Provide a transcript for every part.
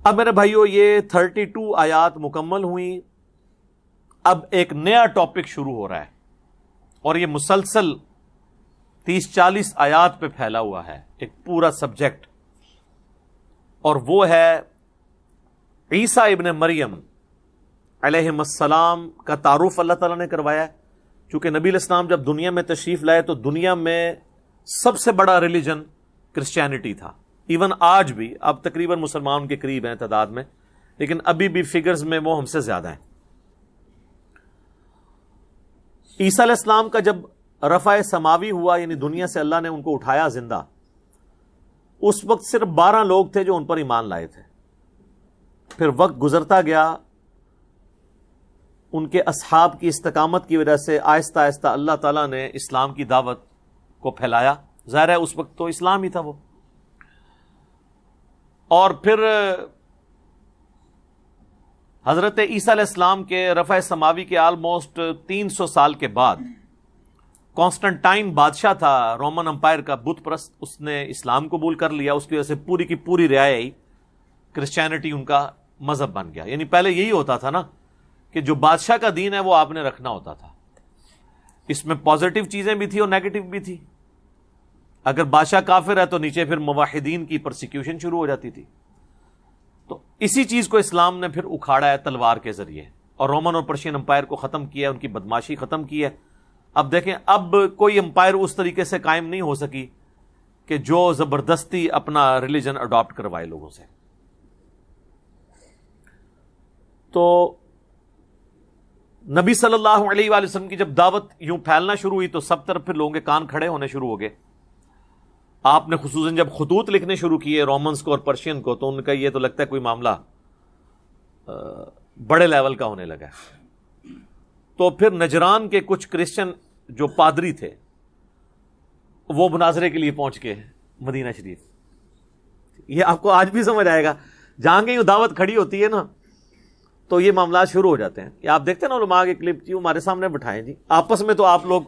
اب میرے بھائیو یہ 32 آیات مکمل ہوئیں. اب ایک نیا ٹاپک شروع ہو رہا ہے اور یہ مسلسل 30-40 آیات پہ پھیلا ہوا ہے ایک پورا سبجیکٹ, اور وہ ہے عیسیٰ ابن مریم علیہ السلام کا تعارف اللہ تعالیٰ نے کروایا ہے. چونکہ نبی علیہ السلام جب دنیا میں تشریف لائے تو دنیا میں سب سے بڑا ریلیجن کرسچینٹی تھا. ایون آج بھی اب تقریباً مسلمان کے قریب ہیں تعداد میں, لیکن ابھی بھی فگرز میں وہ ہم سے زیادہ ہیں. عیسیٰ علیہ السلام کا جب رفع سماوی ہوا, یعنی دنیا سے اللہ نے ان کو اٹھایا زندہ, اس وقت صرف 12 لوگ تھے جو ان پر ایمان لائے تھے. پھر وقت گزرتا گیا, ان کے اصحاب کی استقامت کی وجہ سے آہستہ آہستہ اللہ تعالیٰ نے اسلام کی دعوت کو پھیلایا. ظاہر ہے اس وقت تو اسلام ہی تھا وہ. اور پھر حضرت عیسیٰ علیہ السلام کے رفع سماوی کے آلموسٹ 300 سال کے بعد کانسٹنٹائن بادشاہ تھا رومن امپائر کا, بت پرست, اس نے اسلام قبول کر لیا. اس کی وجہ سے پوری کی پوری رعایا کرسچینٹی ان کا مذہب بن گیا. یعنی پہلے یہی ہوتا تھا نا کہ جو بادشاہ کا دین ہے وہ آپ نے رکھنا ہوتا تھا. اس میں پازیٹیو چیزیں بھی تھی اور نیگیٹو بھی تھی. اگر بادشاہ کافر ہے تو نیچے پھر موحدین کی پرسیکیوشن شروع ہو جاتی تھی. تو اسی چیز کو اسلام نے پھر اکھاڑا ہے تلوار کے ذریعے, اور رومن اور پرشین امپائر کو ختم کیا ہے, ان کی بدماشی ختم کی ہے. اب دیکھیں, اب کوئی امپائر اس طریقے سے قائم نہیں ہو سکی کہ جو زبردستی اپنا ریلیجن اڈاپٹ کروائے لوگوں سے. تو نبی صلی اللہ علیہ وآلہ وسلم کی جب دعوت یوں پھیلنا شروع ہوئی تو سب طرف پھر لوگوں کے کان کھڑے ہونے شروع ہو گئے. آپ نے خصوصاً جب خطوط لکھنے شروع کیے رومنز کو اور پرشین کو, تو ان کا یہ تو لگتا ہے کوئی معاملہ بڑے لیول کا ہونے لگا. تو پھر نجران کے کچھ کرسچن جو پادری تھے وہ مناظرے کے لیے پہنچ کے مدینہ شریف. یہ آپ کو آج بھی سمجھ آئے گا, جہاں کہیں دعوت کھڑی ہوتی ہے نا تو یہ معاملات شروع ہو جاتے ہیں. یہ آپ دیکھتے ہیں نا علماء کے کلپ, جی ہمارے سامنے بٹھائیں جی, آپس میں تو آپ لوگ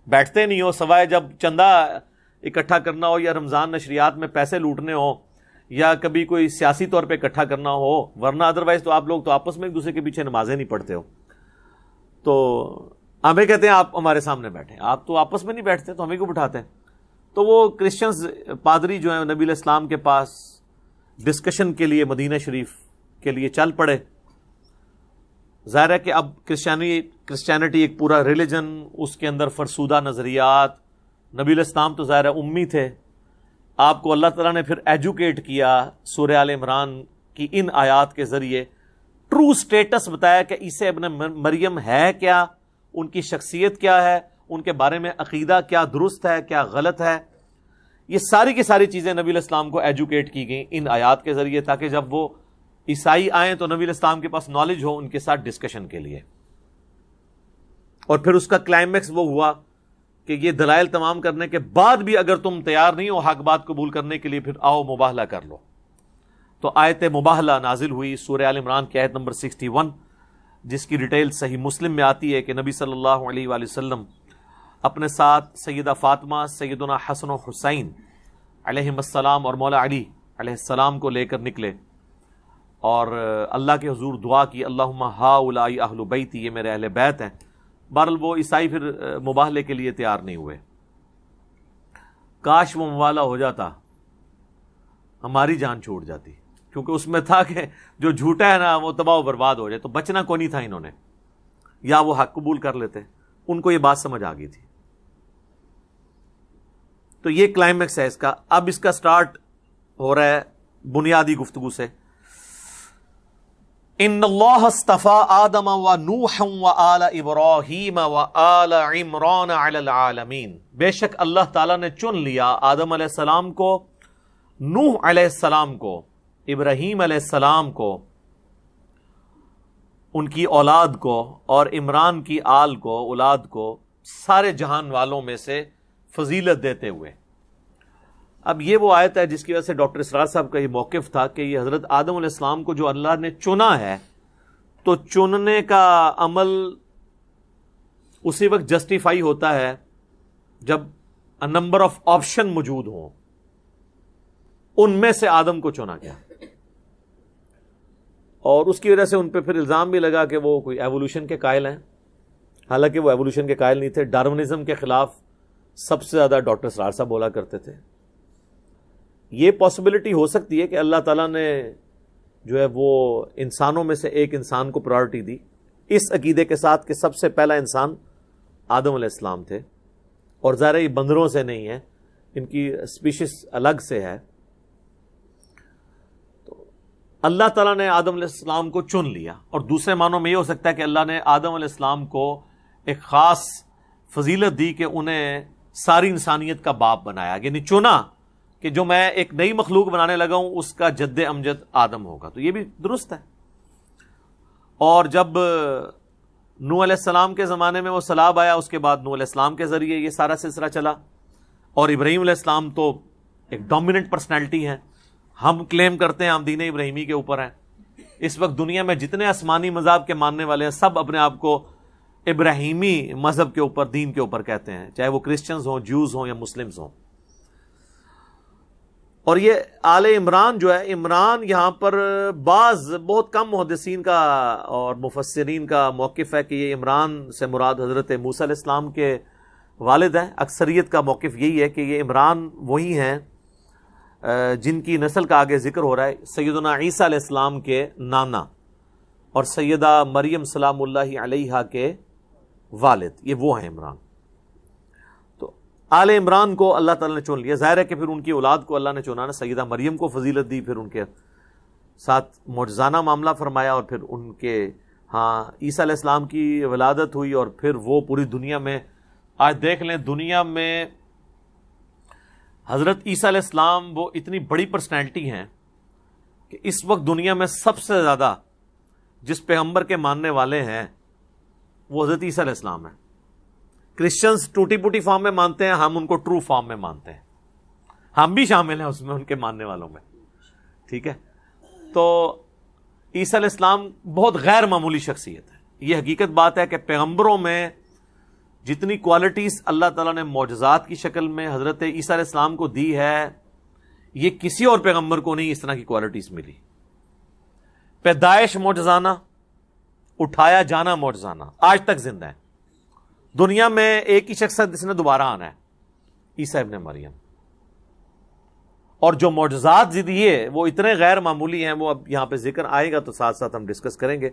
بیٹھتے نہیں ہو سوائے جب چندہ اکٹھا کرنا ہو یا رمضان نشریات میں پیسے لوٹنے ہو یا کبھی کوئی سیاسی طور پہ اکٹھا کرنا ہو, ورنہ ادروائز تو آپ لوگ تو آپس میں ایک دوسرے کے پیچھے نمازیں نہیں پڑھتے ہو. تو ہمیں کہتے ہیں آپ ہمارے سامنے بیٹھیں, آپ تو آپس میں نہیں بیٹھتے تو ہمیں کیوں بٹھاتے ہیں. تو وہ کرسچنز پادری جو ہیں نبی علیہ السلام کے پاس ڈسکشن کے لیے مدینہ شریف کے لیے چل پڑے. ظاہر ہے کہ اب کرسچینٹی ایک پورا ریلیجن, اس کے اندر فرسودہ نظریات. نبی علیہ السلام تو ظاہر ہے امی تھے, آپ کو اللہ تعالیٰ نے پھر ایجوکیٹ کیا سورہ آل عمران کی ان آیات کے ذریعے, ٹرو سٹیٹس بتایا کہ عیسیٰ ابن مریم ہے کیا, ان کی شخصیت کیا ہے, ان کے بارے میں عقیدہ کیا درست ہے کیا غلط ہے. یہ ساری کی ساری چیزیں نبی علیہ السلام کو ایجوکیٹ کی گئیں ان آیات کے ذریعے, تاکہ جب وہ عیسائی آئیں تو نبی علیہ السلام کے پاس نالج ہو ان کے ساتھ ڈسکشن کے لیے. اور پھر اس کا کلائمیکس وہ ہوا کہ یہ دلائل تمام کرنے کے بعد بھی اگر تم تیار نہیں ہو حق بات قبول کرنے کے لیے, پھر آؤ مباہلہ کر لو. تو آیت مباہلہ نازل ہوئی سورہ آل عمران کی آیت نمبر 61, جس کی ڈیٹیل صحیح مسلم میں آتی ہے کہ نبی صلی اللہ علیہ وآلہ وسلم اپنے ساتھ سیدہ فاطمہ, سیدنا حسن و حسین علیہ السلام اور مولا علی علیہ السلام کو لے کر نکلے اور اللہ کے حضور دعا کی, اللہم ہؤلاء اہل بیتی, یہ میرے اہل بیت ہیں. بہرحال وہ عیسائی پھر مباہلے کے لیے تیار نہیں ہوئے. کاش وہ مباہلہ ہو جاتا, ہماری جان چھوٹ جاتی, کیونکہ اس میں تھا کہ جو جھوٹا ہے نا وہ تباہ و برباد ہو جائے. تو بچنا کو نہیں تھا انہوں نے, یا وہ حق قبول کر لیتے. ان کو یہ بات سمجھ آ گئی تھی. تو یہ کلائمیکس ہے اس کا. اب اس کا سٹارٹ ہو رہا ہے بنیادی گفتگو سے. ان اللہ اصطفى آدم ونوحا وآل ابراہیم وآل عمران علی العالمین. بے شک اللہ تعالیٰ نے چن لیا آدم علیہ السلام کو, نوح علیہ السلام کو, ابراہیم علیہ السلام کو, ان کی اولاد کو, اور عمران کی آل کو, اولاد کو, سارے جہان والوں میں سے فضیلت دیتے ہوئے. اب یہ وہ آیت ہے جس کی وجہ سے ڈاکٹر اسرار صاحب کا یہ موقف تھا کہ یہ حضرت آدم علیہ السلام کو جو اللہ نے چنا ہے, تو چننے کا عمل اسی وقت جسٹیفائی ہوتا ہے جب نمبر آف آپشن موجود ہوں. ان میں سے آدم کو چنا گیا. اور اس کی وجہ سے ان پہ پھر الزام بھی لگا کہ وہ کوئی ایوولوشن کے قائل ہیں، حالانکہ وہ ایوولوشن کے قائل نہیں تھے. ڈارونزم کے خلاف سب سے زیادہ ڈاکٹر سرار صاحب بولا کرتے تھے. یہ پاسبلٹی ہو سکتی ہے کہ اللہ تعالیٰ نے جو ہے وہ انسانوں میں سے ایک انسان کو پرائرٹی دی، اس عقیدے کے ساتھ کہ سب سے پہلا انسان آدم علیہ السلام تھے، اور ظاہر یہ بندروں سے نہیں ہے، ان کی اسپیشیز الگ سے ہے. تو اللہ تعالیٰ نے آدم علیہ السلام کو چن لیا، اور دوسرے معنوں میں یہ ہو سکتا ہے کہ اللہ نے آدم علیہ السلام کو ایک خاص فضیلت دی کہ انہیں ساری انسانیت کا باپ بنایا، یعنی چنا کہ جو میں ایک نئی مخلوق بنانے لگا ہوں اس کا جد امجد آدم ہوگا. تو یہ بھی درست ہے. اور جب نوح علیہ السلام کے زمانے میں وہ سیلاب آیا، اس کے بعد نوح علیہ السلام کے ذریعے یہ سارا سلسلہ چلا. اور ابراہیم علیہ السلام تو ایک ڈومیننٹ پرسنالٹی ہے، ہم کلیم کرتے ہیں ہم دین ابراہیمی کے اوپر ہیں. اس وقت دنیا میں جتنے آسمانی مذاہب کے ماننے والے ہیں سب اپنے آپ کو ابراہیمی مذہب کے اوپر، دین کے اوپر کہتے ہیں، چاہے وہ کرسچنز ہوں، جوز ہوں یا مسلمز ہوں. اور یہ آل عمران جو ہے، عمران یہاں پر بعض بہت کم محدثین کا اور مفسرین کا موقف ہے کہ یہ عمران سے مراد حضرت موسیٰ علیہ السلام کے والد ہیں. اکثریت کا موقف یہی ہے کہ یہ عمران وہی ہیں جن کی نسل کا آگے ذکر ہو رہا ہے، سیدنا عیسیٰ علیہ السلام کے نانا اور سیدہ مریم سلام اللہ علیہا کے والد، یہ وہ ہیں عمران. تو آل عمران کو اللہ تعالیٰ نے چن لیا. ظاہر ہے کہ پھر ان کی اولاد کو اللہ نے چنا نا، سیدہ مریم کو فضیلت دی، پھر ان کے ساتھ معجزانہ معاملہ فرمایا، اور پھر ان کے عیسیٰ علیہ السلام کی ولادت ہوئی، اور پھر وہ پوری دنیا میں، آج دیکھ لیں دنیا میں حضرت عیسیٰ علیہ السلام وہ اتنی بڑی پرسنالٹی ہیں کہ اس وقت دنیا میں سب سے زیادہ جس پیغمبر کے ماننے والے ہیں وہ حضرت عیسیٰ علیہ السلام ہیں. کرسچنز ٹوٹی پوٹی فارم میں مانتے ہیں، ہم ان کو ٹرو فارم میں مانتے ہیں، ہم بھی شامل ہیں اس میں ان کے ماننے والوں میں. ٹھیک ہے. تو عیسیٰ علیہ السلام بہت غیر معمولی شخصیت ہے. یہ حقیقت بات ہے کہ پیغمبروں میں جتنی کوالٹیز اللہ تعالیٰ نے معجزات کی شکل میں حضرت عیسیٰ علیہ السلام کو دی ہے، یہ کسی اور پیغمبر کو نہیں اس طرح کی کوالٹیز ملی. پیدائش معجزانہ، اٹھایا جانا معجزانہ، آج تک زندہ ہے. دنیا میں ایک ہی شخص ہے جس نے دوبارہ آنا ہے، عیسیٰ ابن مریم. اور جو معجزات دیے وہ اتنے غیر معمولی ہیں، وہ اب یہاں پہ ذکر آئے گا تو ساتھ ساتھ ہم ڈسکس کریں گے.